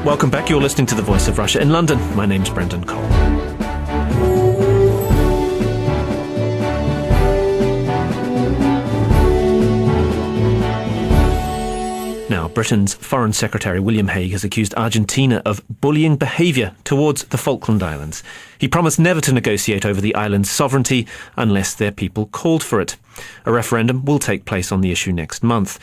Welcome back. You're listening to The Voice of Russia in London. My name's Brendan Cole. Now, Britain's Foreign Secretary William Hague has accused Argentina of bullying behaviour towards the Falkland Islands. He promised never to negotiate over the island's sovereignty unless their people called for it. A referendum will take place on the issue next month.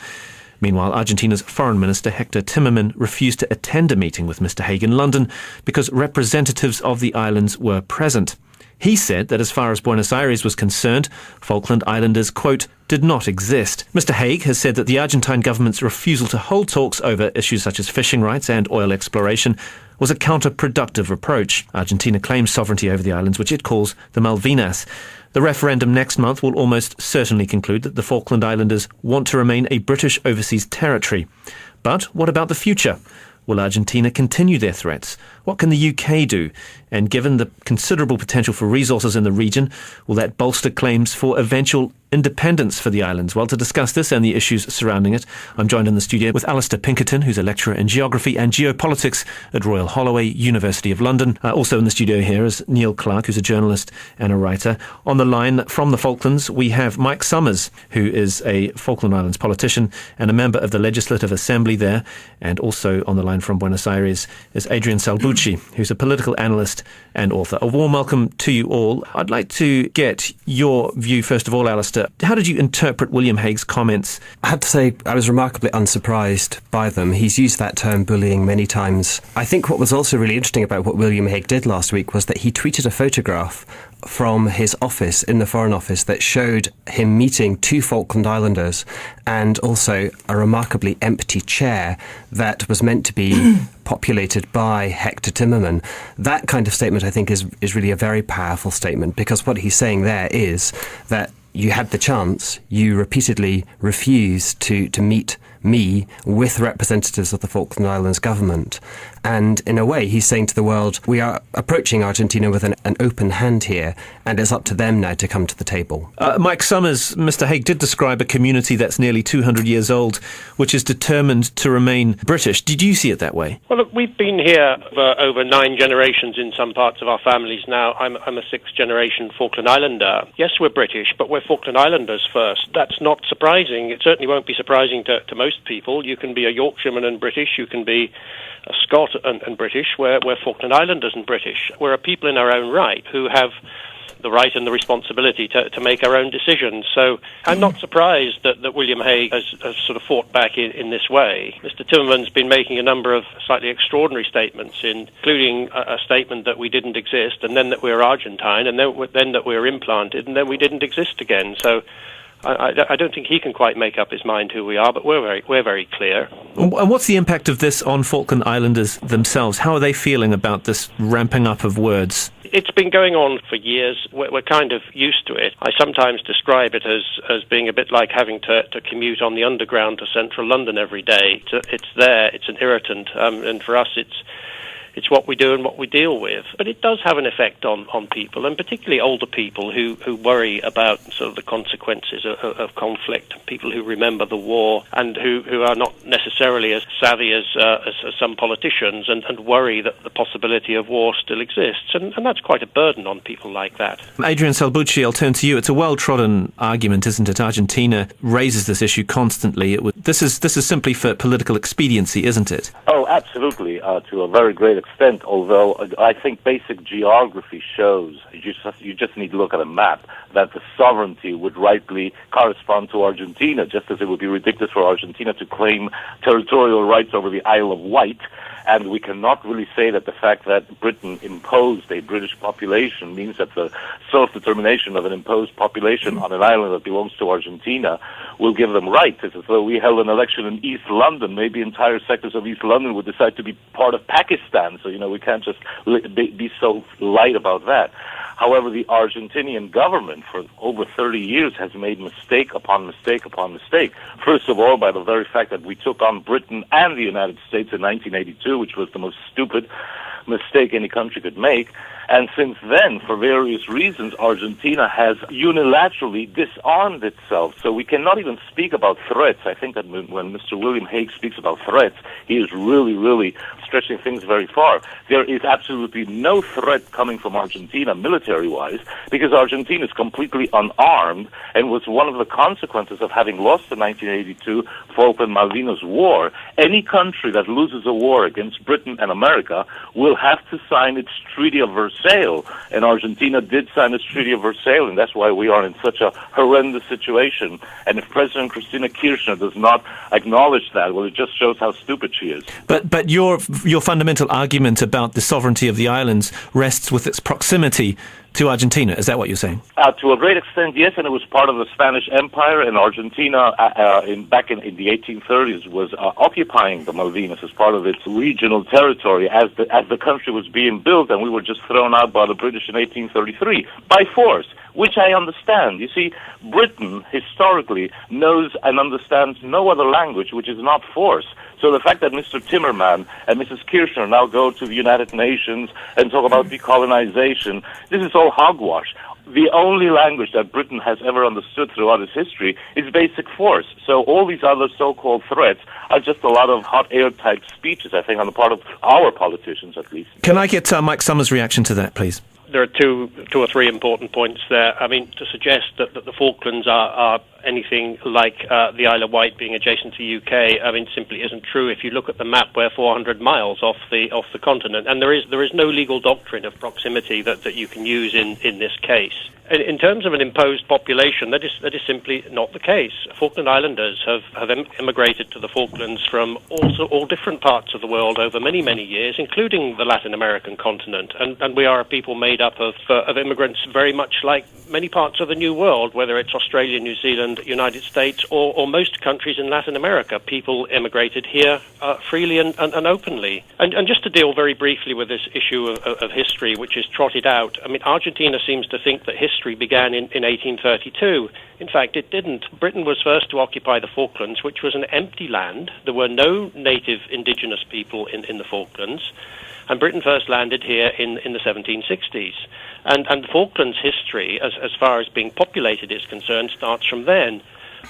Meanwhile, Argentina's Foreign Minister Hector Timerman refused to attend a meeting with Mr Hague in London because representatives of the islands were present. He said that as far as Buenos Aires was concerned, Falkland Islanders, quote, did not exist. Mr Hague has said that the Argentine government's refusal to hold talks over issues such as fishing rights and oil exploration was a counterproductive approach. Argentina claims sovereignty over the islands, which it calls the Malvinas. The referendum next month will almost certainly conclude that the Falkland Islanders want to remain a British overseas territory. But what about the future? Will Argentina continue their threats? What can the UK do? And given the considerable potential for resources in the region, will that bolster claims for eventual independence for the islands? Well, to discuss this and the issues surrounding it, I'm joined in the studio with Alasdair Pinkerton, who's a lecturer in geography and geopolitics at Royal Holloway, University of London. Also in the studio here is Neil Clark, who's a journalist and a writer. On the line from the Falklands, we have Mike Summers, who is a Falkland Islands politician and a member of the Legislative Assembly there. And also on the line from Buenos Aires is Adrian Salbuchi, who's a political analyst and author. A warm welcome to you all. I'd like to get your view, first of all, Alasdair. How did you interpret William Hague's comments? I have to say, I was remarkably unsurprised by them. He's used that term bullying many times. I think what was also really interesting about what William Hague did last week was that he tweeted a photograph from his office in the Foreign Office that showed him meeting two Falkland Islanders and also a remarkably empty chair that was meant to be populated by Hector Timerman. That kind of statement, I think, is really a very powerful statement, because what he's saying there is that you had the chance, you repeatedly refused to meet me with representatives of the Falkland Islands government. And in a way, he's saying to the world, we are approaching Argentina with an open hand here, and it's up to them now to come to the table. Mike Summers, Mr Hague did describe a community that's nearly 200 years old, which is determined to remain British. Did you see it that way? Well, look, we've been here for over 9 generations in some parts of our families now. I'm a 6th generation Falkland Islander. Yes, we're British, but we're Falkland Islanders first. That's not surprising. It certainly won't be surprising to most people. You can be a Yorkshireman and British, you can be a Scot and British. We're Falkland Islanders and British. We're a people in our own right who have the right and the responsibility to make our own decisions. So I'm not surprised that William Hague has sort of fought back in this way. Mr Timerman's been making a number of slightly extraordinary statements, including a statement that we didn't exist, and then that we're Argentine, and then that we're implanted, and then we didn't exist again. So I don't think he can quite make up his mind who we are, but we're very clear. And what's the impact of this on Falkland Islanders themselves? How are they feeling about this ramping up of words? It's been going on for years. We're kind of used to it. I sometimes describe it as being a bit like having to commute on the Underground to central London every day. It's there, it's an irritant, and for us it's what we do and what we deal with. But it does have an effect on people, and particularly older people who worry about sort of the consequences of conflict, people who remember the war and who are not necessarily as savvy as some politicians and worry that the possibility of war still exists. And that's quite a burden on people like that. Adrian Salbuchi, I'll turn to you. It's a well-trodden argument, isn't it? Argentina raises this issue constantly. This is simply for political expediency, isn't it? Oh, absolutely, to a very great extent, although I think basic geography shows, you just need to look at a map, that the sovereignty would rightly correspond to Argentina, just as it would be ridiculous for Argentina to claim territorial rights over the Isle of Wight. And we cannot really say that the fact that Britain imposed a British population means that the self-determination of an imposed population on an island that belongs to Argentina will give them rights. It's as though we held an election in East London. Maybe entire sectors of East London would decide to be part of Pakistan. So, we can't just be so light about that. However, the Argentinian government for over 30 years has made mistake upon mistake upon mistake. First of all, by the very fact that we took on Britain and the United States in 1982, which was the most stupid mistake any country could make. And since then, for various reasons, Argentina has unilaterally disarmed itself. So we cannot even speak about threats. I think that when Mr. William Hague speaks about threats, he is really stretching things very far. There is absolutely no threat coming from Argentina military-wise, because Argentina is completely unarmed and was one of the consequences of having lost the 1982 Falkland Malvinas War. Any country that loses a war against Britain and America will have to sign its Treaty of Versailles, and Argentina did sign its Treaty of Versailles, and that's why we are in such a horrendous situation. And if President Cristina Kirchner does not acknowledge that, well, it just shows how stupid she is. But your fundamental argument about the sovereignty of the islands rests with its proximity to Argentina. Is that what you're saying? To a great extent, yes, and it was part of the Spanish Empire, and Argentina, back in the 1830s, was occupying the Malvinas as part of its regional territory as the country was being built, and we were just thrown out by the British in 1833 by force, which I understand. You see, Britain historically knows and understands no other language which is not force. So the fact that Mr. Timmerman and Mrs. Kirchner now go to the United Nations and talk about decolonization, this is all hogwash. The only language that Britain has ever understood throughout its history is basic force. So all these other so-called threats are just a lot of hot air type speeches, I think, on the part of our politicians at least. Can I get Mike Summers' reaction to that, please? There are two or three important points there. I mean, to suggest that the Falklands are anything like the Isle of Wight being adjacent to the UK, I mean, simply isn't true. If you look at the map, we're 400 miles off the continent, and there is no legal doctrine of proximity that you can use in this case. In terms of an imposed population, that is simply not the case. Falkland Islanders have immigrated to the Falklands from all different parts of the world over many years, including the Latin American continent. And we are a people made up of immigrants very much like many parts of the New World, whether it's Australia, New Zealand, United States, or most countries in Latin America. People immigrated here freely and openly. And just to deal very briefly with this issue of history, which is trotted out, I mean, Argentina seems to think that history began in 1832. In fact, it didn't. Britain was first to occupy the Falklands, which was an empty land. There were no native indigenous people in the Falklands. And Britain first landed here in the 1760s. And the Falklands history, as far as being populated is concerned, starts from then.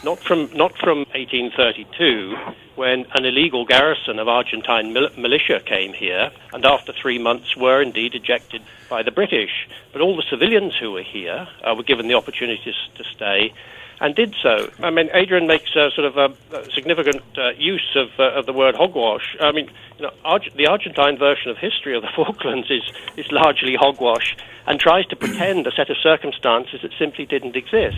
Not from 1832, when an illegal garrison of Argentine militia came here, and after 3 months were indeed ejected by the British. But all the civilians who were here were given the opportunity to stay, and did so. I mean, Adrian makes sort of a significant use of the word hogwash. I mean, the Argentine version of history of the Falklands is largely hogwash, and tries to pretend a set of circumstances that simply didn't exist.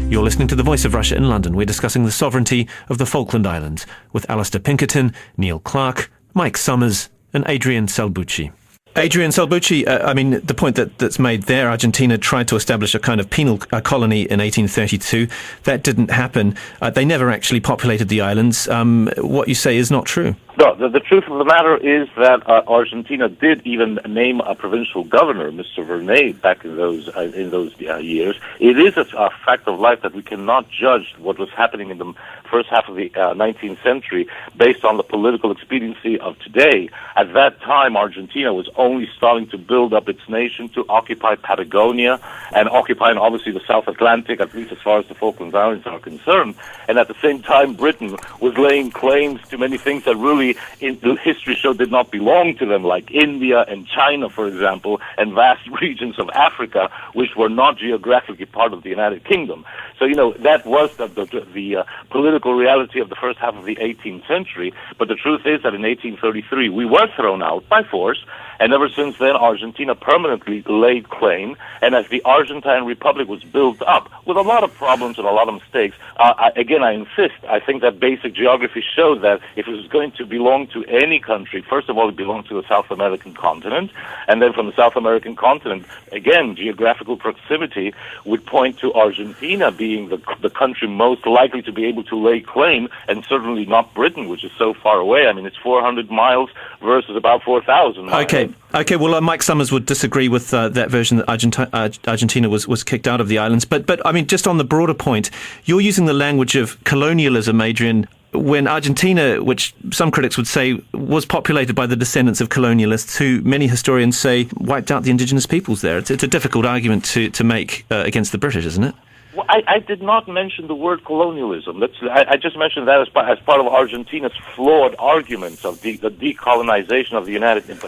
You're listening to The Voice of Russia in London. We're discussing the sovereignty of the Falkland Islands with Alasdair Pinkerton, Neil Clark, Mike Summers and Adrian Salbuchi. Adrian Salbuchi, I mean, the point that's made there, Argentina tried to establish a kind of penal colony in 1832. That didn't happen. They never actually populated the islands. What you say is not true. No, the truth of the matter is that Argentina did even name a provincial governor, Mr. Vernay, back in those years. It is a fact of life that we cannot judge what was happening in the first half of the 19th century based on the political expediency of today. At that time, Argentina was only starting to build up its nation to occupy Patagonia and occupying, obviously, the South Atlantic, at least as far as the Falkland Islands are concerned. And at the same time, Britain was laying claims to many things that really in the history show did not belong to them, like India and China, for example, and vast regions of Africa, which were not geographically part of the United Kingdom. So, that was the political reality of the first half of the 18th century. But the truth is that in 1833, we were thrown out by force, and ever since then, Argentina permanently laid claim. And as the Argentine Republic was built up, with a lot of problems and a lot of mistakes, I insist, I think that basic geography showed that if it was going to belong to any country, first of all, it belonged to the South American continent, and then from the South American continent, again, geographical proximity would point to Argentina being the country most likely to be able to lay claim, and certainly not Britain, which is so far away. I mean, it's 400 miles versus about 4,000 miles. Okay. Well, Mike Summers would disagree with that version that Argentina was kicked out of the islands. But I mean, just on the broader point, you're using the language of colonialism, Adrian. when Argentina, which some critics would say was populated by the descendants of colonialists who many historians say wiped out the indigenous peoples there. It's a difficult argument to make against the British, isn't it? Well, I did not mention the word colonialism. I just mentioned that as part of Argentina's flawed arguments of the decolonization of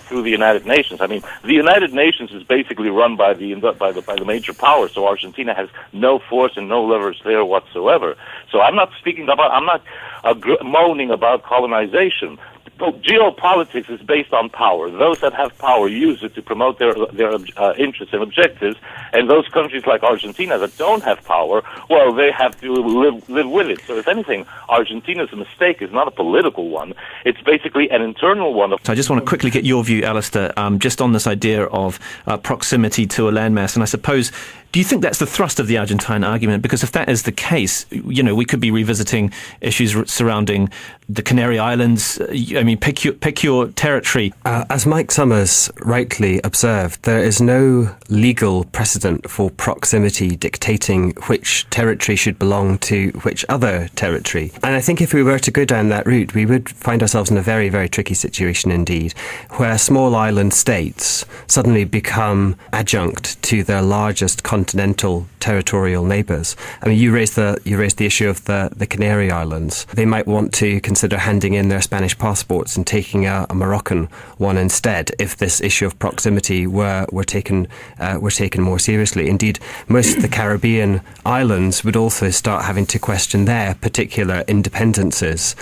through the United Nations. I mean, the United Nations is basically run by the major powers, so Argentina has no force and no leverage there whatsoever. So I'm not moaning about colonization. Geopolitics is based on power. Those that have power use it to promote their interests and objectives, and those countries like Argentina that don't have power, well, they have to live with it. So if anything, Argentina's mistake is not a political one. It's basically an internal one. So I just want to quickly get your view, Alasdair, just on this idea of proximity to a landmass, and I suppose, do you think that's the thrust of the Argentine argument? Because if that is the case, we could be revisiting issues surrounding the Canary Islands. I mean, pick your territory. As Mike Summers rightly observed, there is no legal precedent for proximity dictating which territory should belong to which other territory. And I think if we were to go down that route, we would find ourselves in a very, very tricky situation indeed, where small island states suddenly become adjunct to their largest continental territorial neighbours. I mean, you raised the issue of the Canary Islands. They might want to consider handing in their Spanish passports and taking a Moroccan one instead if this issue of proximity were taken more seriously. Indeed, most of the Caribbean islands would also start having to question their particular independences.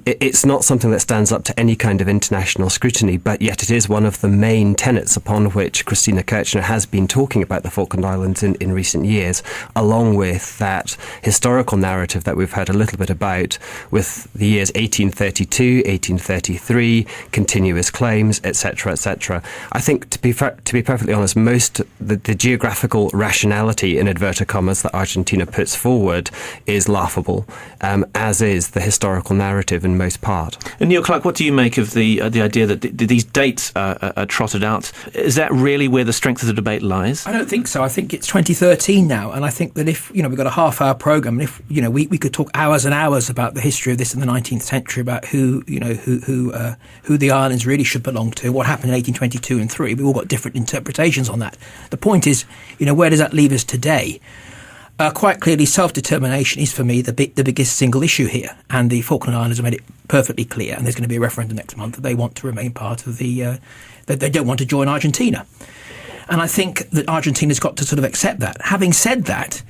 It's not something that stands up to any kind of international scrutiny, but yet it is one of the main tenets upon which Christina Kirchner has been talking about the Falkland Islands in recent years, along with that historical narrative that we've heard a little bit about with the years 1832, 1833, continuous claims, etc., etc. I think, to be perfectly honest, most the geographical rationality, in inverted commas, that Argentina puts forward is laughable, as is the historical narrative in most part. And Neil Clark, what do you make of the idea that these dates are trotted out? Is that really where the strength of the debate lies? I don't think so. I think it's 2013 now, and I think that if we've got a half-hour program, and if we could talk hours and hours about the history of this in the 19th century, about who the islands really should belong to, what happened in 1822 and 3. We've all got different interpretations on that. The point is, where does that leave us today? Quite clearly, self-determination is, for me, the biggest single issue here, and the Falkland Islands have made it perfectly clear, and there's going to be a referendum next month, that they want to remain part of that they don't want to join Argentina. And I think that Argentina's got to sort of accept that. Having said that,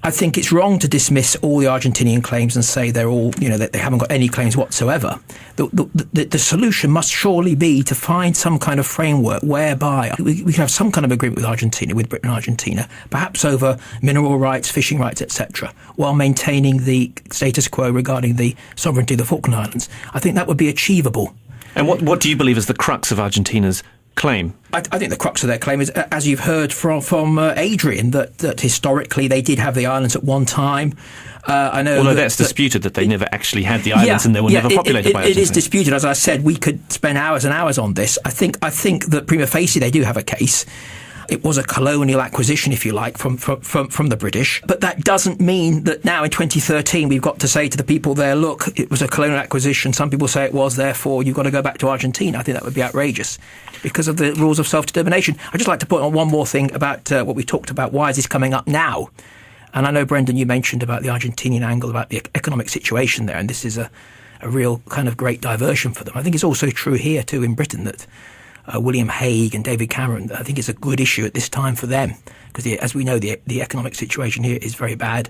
I think it's wrong to dismiss all the Argentinian claims and say they're all, that they haven't got any claims whatsoever. The solution must surely be to find some kind of framework whereby we can have some kind of agreement with Argentina, with Britain and Argentina, perhaps over mineral rights, fishing rights, etc., while maintaining the status quo regarding the sovereignty of the Falkland Islands. I think that would be achievable. And what do you believe is the crux of Argentina's claim? I think the crux of their claim is, as you've heard from Adrian, that historically they did have the islands at one time. I know. Although that's disputed, that they never actually had the islands and they were never populated by Argentina. It is disputed. As I said, we could spend hours and hours on this. I think that prima facie they do have a case. It was a colonial acquisition, if you like, from the British. But that doesn't mean that now in 2013 we've got to say to the people there, look, it was a colonial acquisition. Some people say it was, therefore you've got to go back to Argentina. I think that would be outrageous because of the rules of self-determination. I'd just like to point on one more thing about what we talked about. Why is this coming up now? And I know, Brendan, you mentioned about the Argentinian angle, about the economic situation there, and this is a real kind of great diversion for them. I think it's also true here, too, in Britain, that William Hague and David Cameron, I think it's a good issue at this time for them, because as we know, the economic situation here is very bad.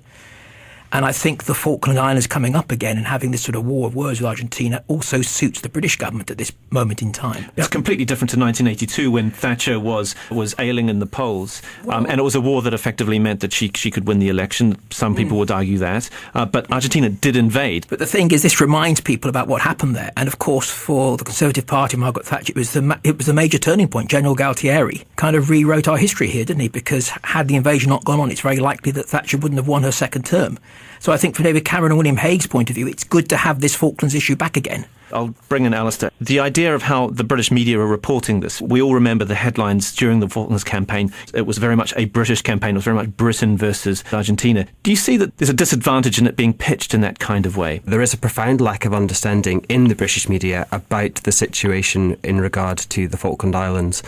And I think the Falkland Islands coming up again and having this sort of war of words with Argentina also suits the British government at this moment in time. It's completely different to 1982 when Thatcher was ailing in the polls. And it was a war that effectively meant that she could win the election. Some people would argue that. But Argentina did invade. But the thing is, this reminds people about what happened there. And of course, for the Conservative Party, Margaret Thatcher, it was the major turning point. General Galtieri kind of rewrote our history here, didn't he? Because had the invasion not gone on, it's very likely that Thatcher wouldn't have won her second term. So I think from David Cameron and William Hague's point of view, it's good to have this Falklands issue back again. I'll bring in Alasdair. The idea of how the British media are reporting this, we all remember the headlines during the Falklands campaign. It was very much a British campaign. It was very much Britain versus Argentina. Do you see that there's a disadvantage in it being pitched in that kind of way? There is a profound lack of understanding in the British media about the situation in regard to the Falkland Islands.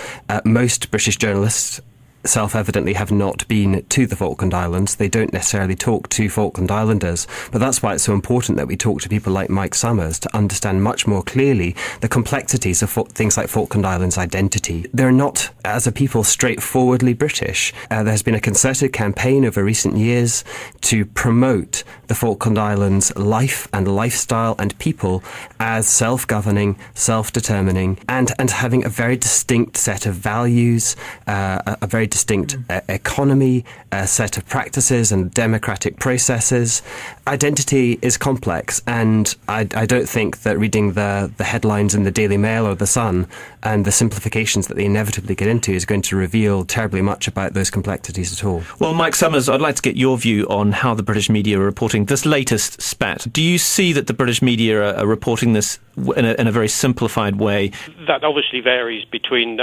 Most British journalists self-evidently have not been to the Falkland Islands. They don't necessarily talk to Falkland Islanders, but that's why it's so important that we talk to people like Mike Summers to understand much more clearly the complexities of things like Falkland Islands identity. They're not, as a people, straightforwardly British. There's been a concerted campaign over recent years to promote the Falkland Islands life and lifestyle and people as self-governing, self-determining, and having a very distinct set of values, a very distinct economy, a set of practices and democratic processes. Identity is complex, and I don't think that reading the headlines in the Daily Mail or the Sun and the simplifications that they inevitably get into is going to reveal terribly much about those complexities at all. Well, Mike Summers, I'd like to get your view on how the British media are reporting this latest spat. Do you see that the British media are reporting this in a very simplified way? That obviously varies between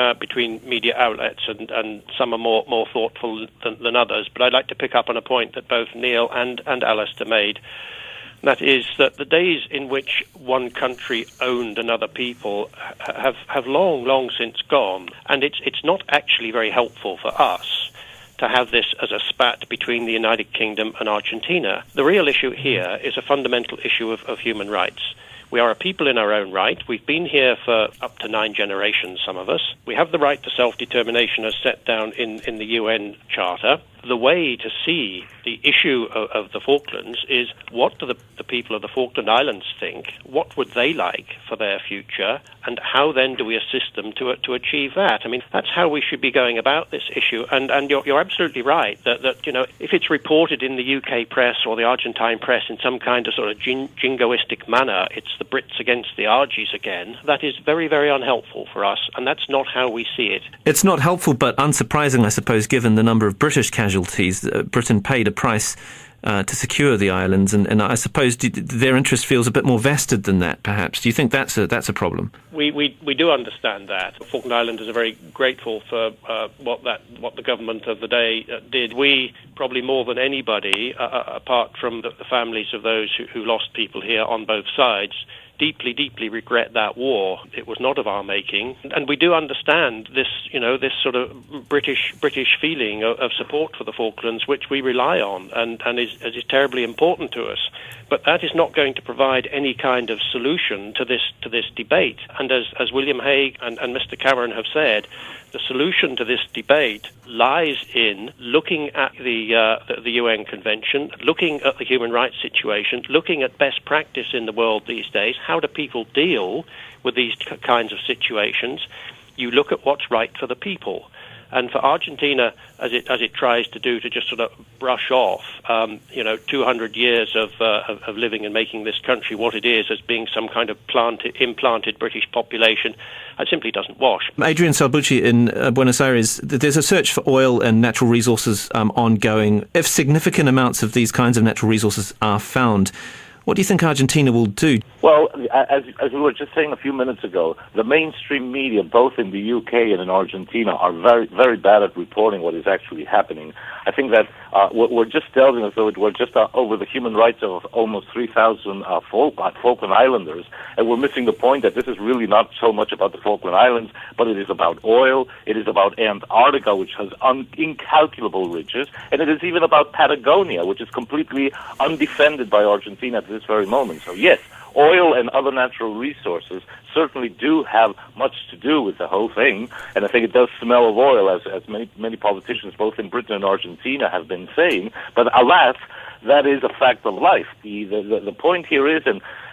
media outlets, and some are more thoughtful than others. But I'd like to pick up on a point that both Neil and Alasdair made. That is that the days in which one country owned another people have long since gone, and it's not actually very helpful for us to have this as a spat between the United Kingdom and Argentina. The real issue here is a fundamental issue of human rights. We are a people in our own right. We've been here for up to 9 generations, some of us. We have the right to self-determination as set down in the UN Charter. The way to see the issue of the Falklands is, what do the people of the Falkland Islands think? What would they like for their future? And how then do we assist them to achieve that? I mean, that's how we should be going about this issue. And you're absolutely right that if it's reported in the UK press or the Argentine press in some kind of sort of jingoistic manner, it's the Brits against the Argies again, that is very, very unhelpful for us, and that's not how we see it. It's not helpful, but unsurprising, I suppose, given the number of British casualties. Britain paid a price to secure the islands, and I suppose their interest feels a bit more vested than that, perhaps. Do you think that's a problem? We do understand that. The Falkland Islanders are very grateful for what the government of the day did. We, probably more than anybody, apart from the families of those who lost people here on both sides, deeply regret that war. It was not of our making, and we do understand this sort of British feeling of support for the Falklands, which we rely on, and is terribly important to us. But that is not going to provide any kind of solution to this debate. And as William Hague and Mr. Cameron have said, the solution to this debate lies in looking at the UN Convention, looking at the human rights situation, looking at best practice in the world these days. How do people deal with these kinds of situations? You look at what's right for the people. And for Argentina, as it tries to do, to just sort of brush off, 200 years of living and making this country what it is as being some kind of implanted British population, it simply doesn't wash. Adrian Salbuchi in Buenos Aires, there's a search for oil and natural resources ongoing. If significant amounts of these kinds of natural resources are found, what do you think Argentina will do? Well, as we were just saying a few minutes ago, the mainstream media, both in the UK and in Argentina, are very, very bad at reporting what is actually happening. I think that we're just delving as though we're just over the human rights of almost 3,000 Falkland Islanders, and we're missing the point that this is really not so much about the Falkland Islands, but it is about oil, it is about Antarctica, which has incalculable riches, and it is even about Patagonia, which is completely undefended by Argentina at this very moment. So yes, oil and other natural resources certainly do have much to do with the whole thing, and I think it does smell of oil, as many politicians both in Britain and Argentina have been saying. But alas, that is a fact of life. The point here is,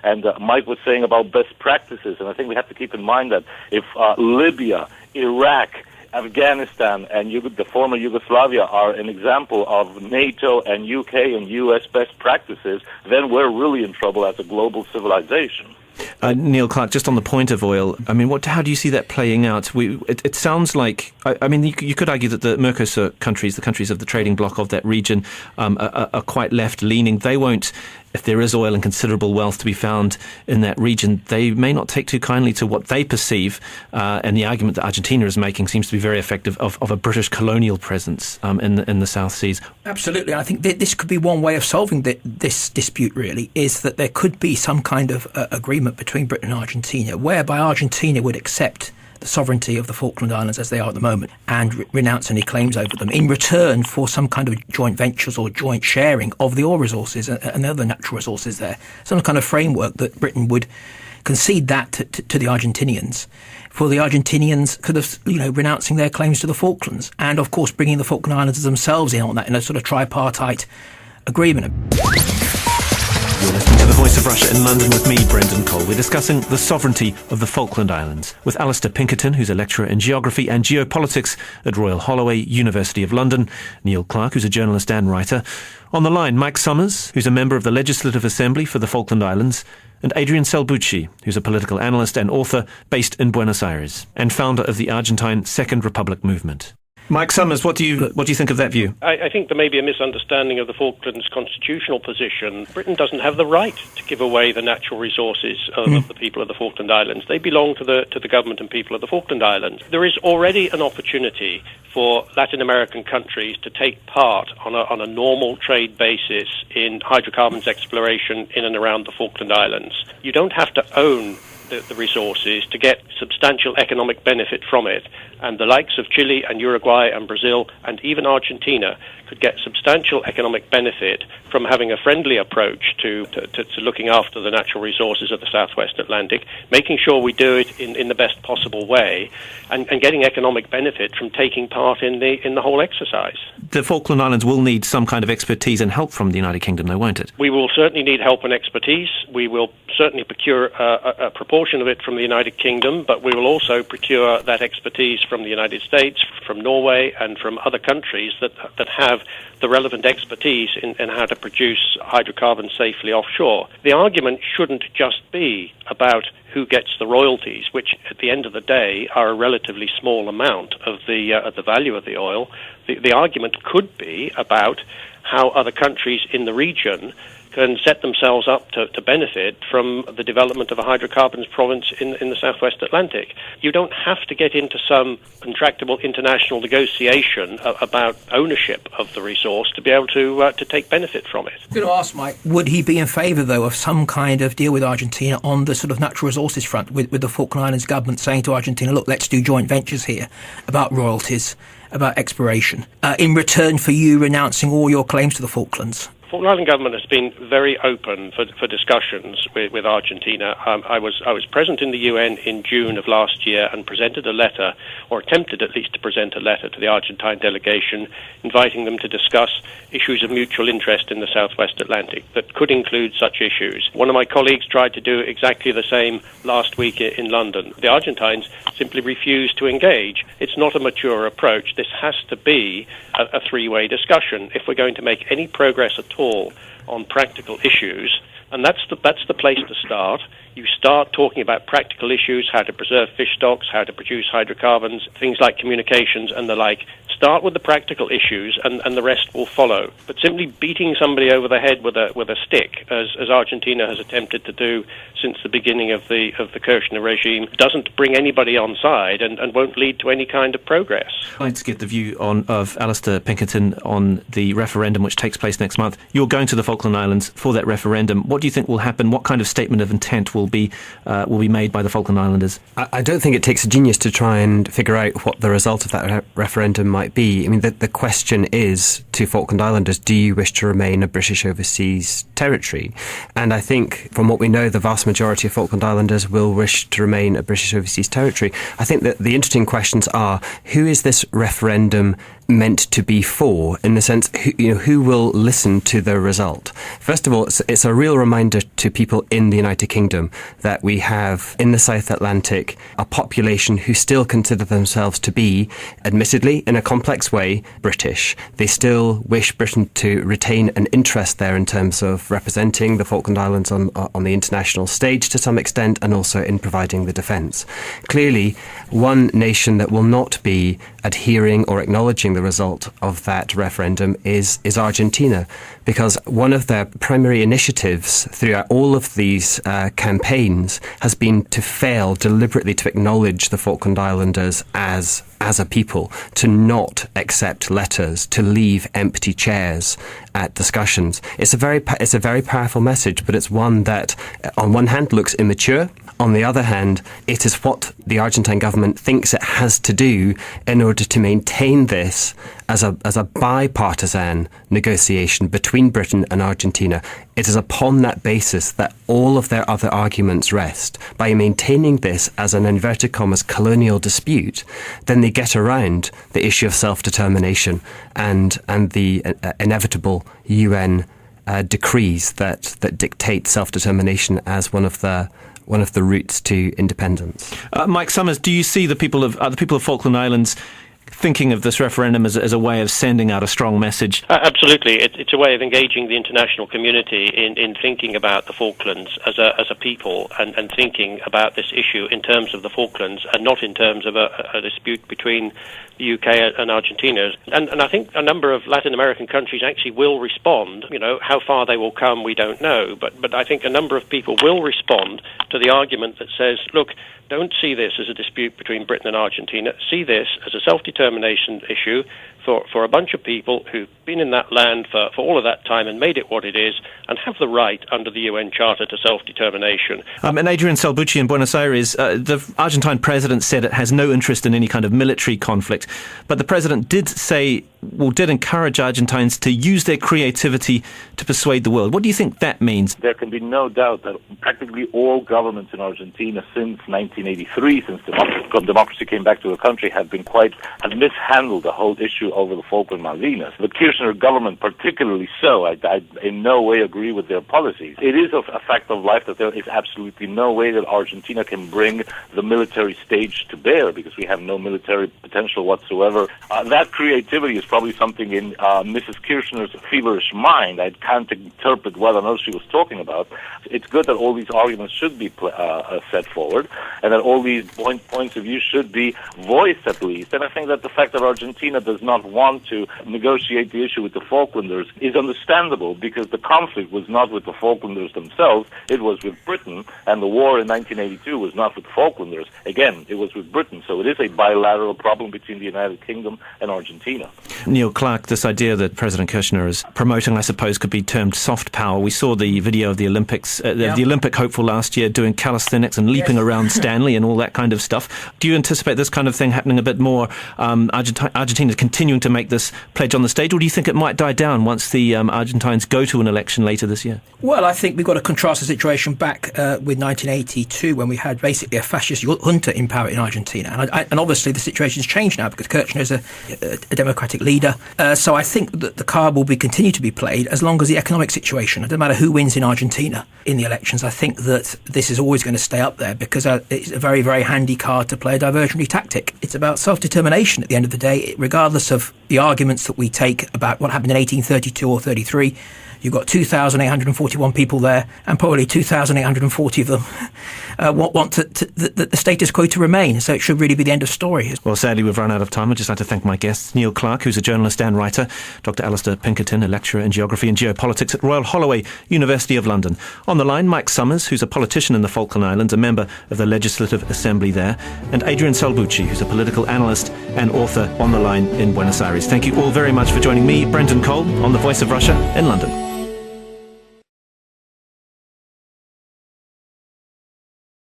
and Mike was saying about best practices, and I think we have to keep in mind that if Libya, Iraq, Afghanistan and the former Yugoslavia are an example of NATO and UK and US best practices, then we're really in trouble as a global civilization. Neil Clark, just on the point of oil, I mean, how do you see that playing out? It sounds like, I mean, you could argue that the Mercosur countries, the countries of the trading bloc of that region, are quite left-leaning. They won't, if there is oil and considerable wealth to be found in that region, they may not take too kindly to what they perceive, and the argument that Argentina is making seems to be very effective, of a British colonial presence in the South Seas. Absolutely. I think this could be one way of solving this dispute, really, is that there could be some kind of agreement between Britain and Argentina, whereby Argentina would accept the sovereignty of the Falkland Islands as they are at the moment and renounce any claims over them in return for some kind of joint ventures or joint sharing of the oil resources and other natural resources there. Some kind of framework that Britain would concede that to the Argentinians, for the Argentinians could have, renouncing their claims to the Falklands and, of course, bringing the Falkland Islanders themselves in on that in a sort of tripartite agreement. You're listening to The Voice of Russia in London with me, Brendan Cole. We're discussing the sovereignty of the Falkland Islands with Alasdair Pinkerton, who's a lecturer in geography and geopolitics at Royal Holloway, University of London, Neil Clark, who's a journalist and writer. On the line, Mike Summers, who's a member of the Legislative Assembly for the Falkland Islands, and Adrian Salbuchi, who's a political analyst and author based in Buenos Aires and founder of the Argentine Second Republic Movement. Mike Summers, what do you think of that view? I think there may be a misunderstanding of the Falklands' constitutional position. Britain doesn't have the right to give away the natural resources of the people of the Falkland Islands. They belong to the government and people of the Falkland Islands. There is already an opportunity for Latin American countries to take part on a normal trade basis in hydrocarbons exploration in and around the Falkland Islands. You don't have to own the resources to get substantial economic benefit from it, and the likes of Chile and Uruguay and Brazil and even Argentina could get substantial economic benefit from having a friendly approach to looking after the natural resources of the Southwest Atlantic, making sure we do it in the best possible way, and getting economic benefit from taking part in the whole exercise. The Falkland Islands will need some kind of expertise and help from the United Kingdom, though, won't it? We will certainly need help and expertise. We will certainly procure a proportion of it from the United Kingdom, but we will also procure that expertise from the United States, from Norway, and from other countries that have the relevant expertise in how to produce hydrocarbons safely offshore. The argument shouldn't just be about who gets the royalties, which at the end of the day are a relatively small amount of the value of the oil. The argument could be about how other countries in the region can set themselves up to benefit from the development of a hydrocarbons province in the Southwest Atlantic. You don't have to get into some intractable international negotiation about ownership of the resource to be able to take benefit from it. I'm going to ask Mike, would he be in favour, though, of some kind of deal with Argentina on the sort of natural resources front, with the Falkland Islands government saying to Argentina, look, let's do joint ventures here about royalties, about exploration, in return for you renouncing all your claims to the Falklands? Falkland Island government has been very open for discussions with Argentina. I was present in the UN in June of last year and presented a letter, or attempted at least to present a letter to the Argentine delegation, inviting them to discuss issues of mutual interest in the Southwest Atlantic that could include such issues. One of my colleagues tried to do exactly the same last week in London. The Argentines simply refused to engage. It's not a mature approach. This has to be a three-way discussion if we're going to make any progress at all on practical issues, and that's the place to start. You start talking about practical issues, how to preserve fish stocks, how to produce hydrocarbons, things like communications and the like. Start with the practical issues, and the rest will follow. But simply beating somebody over the head with a stick, as Argentina has attempted to do since the beginning of the Kirchner regime, doesn't bring anybody on side and won't lead to any kind of progress. I'd like to get the view of Alasdair Pinkerton on the referendum which takes place next month. You're going to the Falkland Islands for that referendum. What do you think will happen? What kind of statement of intent will be made by the Falkland Islanders? I don't think it takes a genius to try and figure out what the result of that referendum might be. I mean, the question is to Falkland Islanders, do you wish to remain a British overseas territory? And I think from what we know, the vast majority of Falkland Islanders will wish to remain a British overseas territory. I think that the interesting questions are, who is this referendum meant to be for, in the sense, who will listen to the result? First of all, it's a real reminder to people in the United Kingdom that we have, in the South Atlantic, a population who still consider themselves to be, admittedly, in a complex way, British. They still wish Britain to retain an interest there in terms of representing the Falkland Islands on the international stage to some extent, and also in providing the defence. Clearly, one nation that will not be adhering or acknowledging the result of that referendum is Argentina, because one of their primary initiatives throughout all of these campaigns has been to fail deliberately to acknowledge the Falkland Islanders as a people, to not accept letters, to leave empty chairs at discussions. It's a very powerful message, but it's one that, on one hand, looks immature. On the other hand, it is what the Argentine government thinks it has to do in order to maintain this as a bipartisan negotiation between Britain and Argentina. It is upon that basis that all of their other arguments rest. By maintaining this as an inverted commas colonial dispute, then they get around the issue of self-determination and the inevitable UN decrees that dictate self-determination as one of the routes to independence. Mike Summers, do you see the people of Falkland Islands thinking of this referendum as a way of sending out a strong message? Absolutely. It's a way of engaging the international community in thinking about the Falklands as a people and thinking about this issue in terms of the Falklands and not in terms of a dispute between the UK and Argentina. And I think a number of Latin American countries actually will respond. How far they will come, we don't know. But I think a number of people will respond to the argument that says, look, don't see this as a dispute between Britain and Argentina. See this as a self-determination issue for a bunch of people who've been in that land for all of that time and made it what it is and have the right under the UN Charter to self-determination. And Adrian Salbuchi in Buenos Aires, the Argentine president said it has no interest in any kind of military conflict, but the president did encourage Argentines to use their creativity to persuade the world. What do you think that means? There can be no doubt that practically all governments in Argentina since 1983, since democracy came back to the country, have mishandled the whole issue over the Falkland Malvinas. The Kirchner government particularly so. I in no way agree with their policies. It is a fact of life that there is absolutely no way that Argentina can bring the military stage to bear because we have no military potential whatsoever. That creativity is probably something in Mrs. Kirchner's feverish mind. I can't interpret what on earth she was talking about. It's good that all these arguments should be set forward and that all these points of view should be voiced at least. And I think that the fact that Argentina does not want to negotiate the issue with the Falklanders is understandable because the conflict was not with the Falklanders themselves, it was with Britain, and the war in 1982 was not with the Falklanders. Again, it was with Britain, so it is a bilateral problem between the United Kingdom and Argentina. Neil Clark, this idea that President Kirchner is promoting, I suppose, could be termed soft power. We saw the video of the Olympics, the Olympic hopeful last year doing calisthenics and leaping around Stanley and all that kind of stuff. Do you anticipate this kind of thing happening a bit more? Argentina continuing to make this pledge on the stage, or do you think it might die down once the Argentines go to an election later this year? Well, I think we've got to contrast the situation back with 1982 when we had basically a fascist junta in power in Argentina. And obviously the situation's changed now because Kirchner is a democratic leader. So I think that the card will continue to be played as long as the economic situation, it doesn't matter who wins in Argentina in the elections, I think that this is always going to stay up there because it's a very, very handy card to play a diversionary tactic. It's about self-determination at the end of the day, regardless of the arguments that we take about what happened in 1832 or 33. You've got 2,841 people there, and probably 2,840 of them want the status quo to remain. So it should really be the end of story. Well, sadly, we've run out of time. I'd just like to thank my guests, Neil Clark, who's a journalist and writer, Dr. Alasdair Pinkerton, a lecturer in geography and geopolitics at Royal Holloway, University of London. On the line, Mike Summers, who's a politician in the Falkland Islands, a member of the Legislative Assembly there, and Adrian Salbuchi, who's a political analyst and author, on the line in Buenos Aires. Thank you all very much for joining me, Brendan Cole, on The Voice of Russia in London.